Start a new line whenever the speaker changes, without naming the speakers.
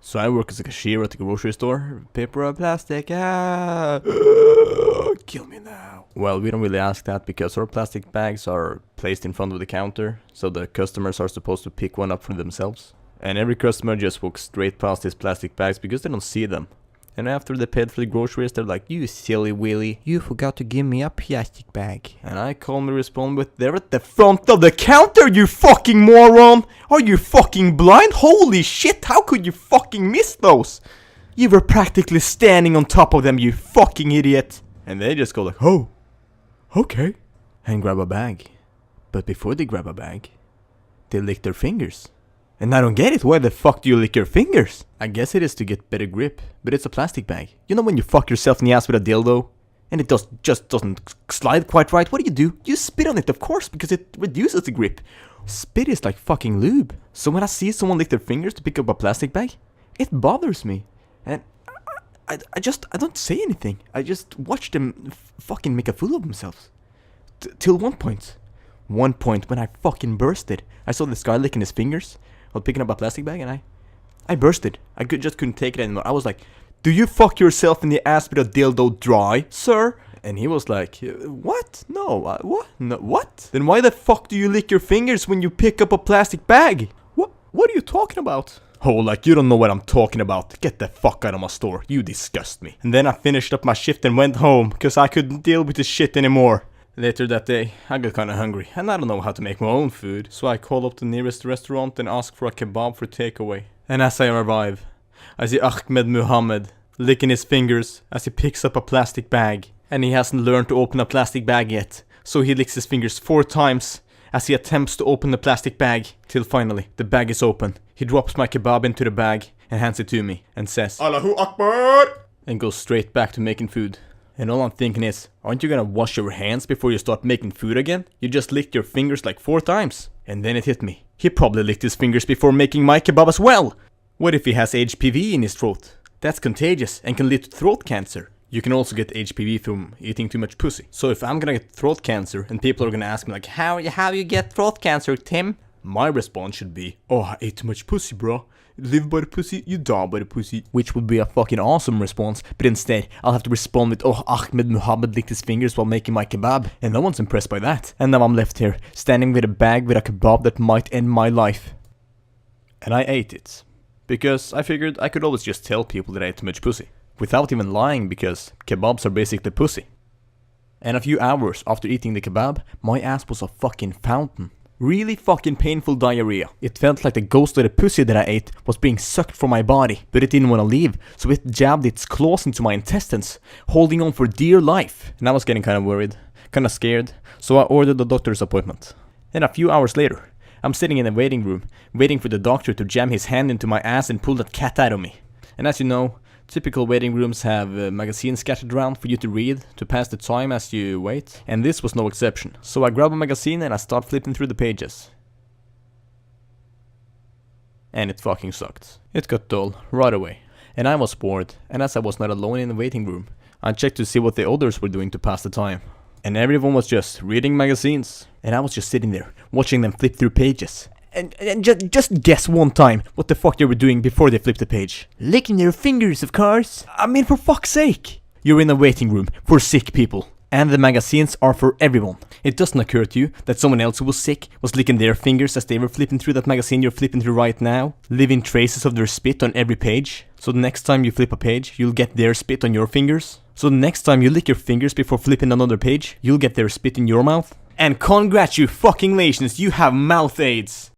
So I work as a cashier at the grocery store. Paper or plastic? Kill me now. Well, we don't really ask that because our plastic bags are placed in front of the counter, so the customers are supposed to pick one up for themselves. And every customer just walks straight past these plastic bags because they don't see them. And after they paid for the groceries, they're like, "You silly Willy, you forgot to give me a plastic bag." And I calmly respond with, "They're at the front of the counter, you fucking moron! Are you fucking blind? Holy shit, how could you fucking miss those? You were practically standing on top of them, you fucking idiot." And they just go like, "Oh, okay." And grab a bag. But before they grab a bag, they lick their fingers. And I don't get it, why the fuck do you lick your fingers? I guess it is to get better grip, but it's a plastic bag. You know when you fuck yourself in the ass with a dildo? And it just doesn't slide quite right, what do? You spit on it, of course, because it reduces the grip. Spit is like fucking lube. So when I see someone lick their fingers to pick up a plastic bag, it bothers me. And I don't say anything. I just watch them fucking make a fool of themselves. Till one point. One point when I fucking bursted. I saw this guy licking his fingers while picking up a plastic bag, and I bursted. I just couldn't take it anymore. I was like, "Do you fuck yourself in the ass with a dildo dry, sir?" And he was like, "What? No, what? No, what? Then why the fuck do you lick your fingers when you pick up a plastic bag? What are you talking about?" "Oh, like you don't know what I'm talking about. Get the fuck out of my store. You disgust me." And then I finished up my shift and went home, because I couldn't deal with this shit anymore. Later that day, I got kinda hungry, and I don't know how to make my own food, so I called up the nearest restaurant and asked for a kebab for takeaway. And as I arrive, I see Ahmed Muhammad licking his fingers as he picks up a plastic bag. And he hasn't learned to open a plastic bag yet, so he licks his fingers 4 times as he attempts to open the plastic bag, till finally, the bag is open. He drops my kebab into the bag and hands it to me, and says, "Allahu Akbar!" and goes straight back to making food. And all I'm thinking is, aren't you gonna wash your hands before you start making food again? You just licked your fingers like 4 times. And then it hit me. He probably licked his fingers before making my kebab as well. What if he has HPV in his throat? That's contagious and can lead to throat cancer. You can also get HPV from eating too much pussy. So if I'm gonna get throat cancer and people are gonna ask me like, how you get throat cancer, Tim? My response should be, "Oh, I ate too much pussy, bro. Live by the pussy, you die by the pussy." Which would be a fucking awesome response, but instead, I'll have to respond with, "Oh, Ahmed Muhammad licked his fingers while making my kebab." And no one's impressed by that. And now I'm left here, standing with a bag with a kebab that might end my life. And I ate it. Because I figured I could always just tell people that I ate too much pussy. Without even lying, because kebabs are basically pussy. And a few hours after eating the kebab, my ass was a fucking fountain. Really fucking painful diarrhea. It felt like the ghost of the pussy that I ate was being sucked from my body, but it didn't want to leave, so it jabbed its claws into my intestines, holding on for dear life. And I was getting kind of worried, kind of scared, so I ordered a doctor's appointment. And a few hours later, I'm sitting in the waiting room, waiting for the doctor to jam his hand into my ass and pull that cat out of me. And as you know, typical waiting rooms have magazines scattered around for you to read to pass the time as you wait, and this was no exception. So I grab a magazine and I start flipping through the pages. And it fucking sucked. It got dull right away. And I was bored, and as I was not alone in the waiting room, I checked to see what the others were doing to pass the time. And everyone was just reading magazines. And I was just sitting there, watching them flip through pages. And just guess one time what the fuck they were doing before they flipped the page. Licking their fingers, of course. I mean, for fuck's sake. You're in a waiting room for sick people. And the magazines are for everyone. It doesn't occur to you that someone else who was sick was licking their fingers as they were flipping through that magazine you're flipping through right now, leaving traces of their spit on every page. So the next time you flip a page, you'll get their spit on your fingers. So the next time you lick your fingers before flipping another page, you'll get their spit in your mouth. And congratulations, you have mouth AIDS.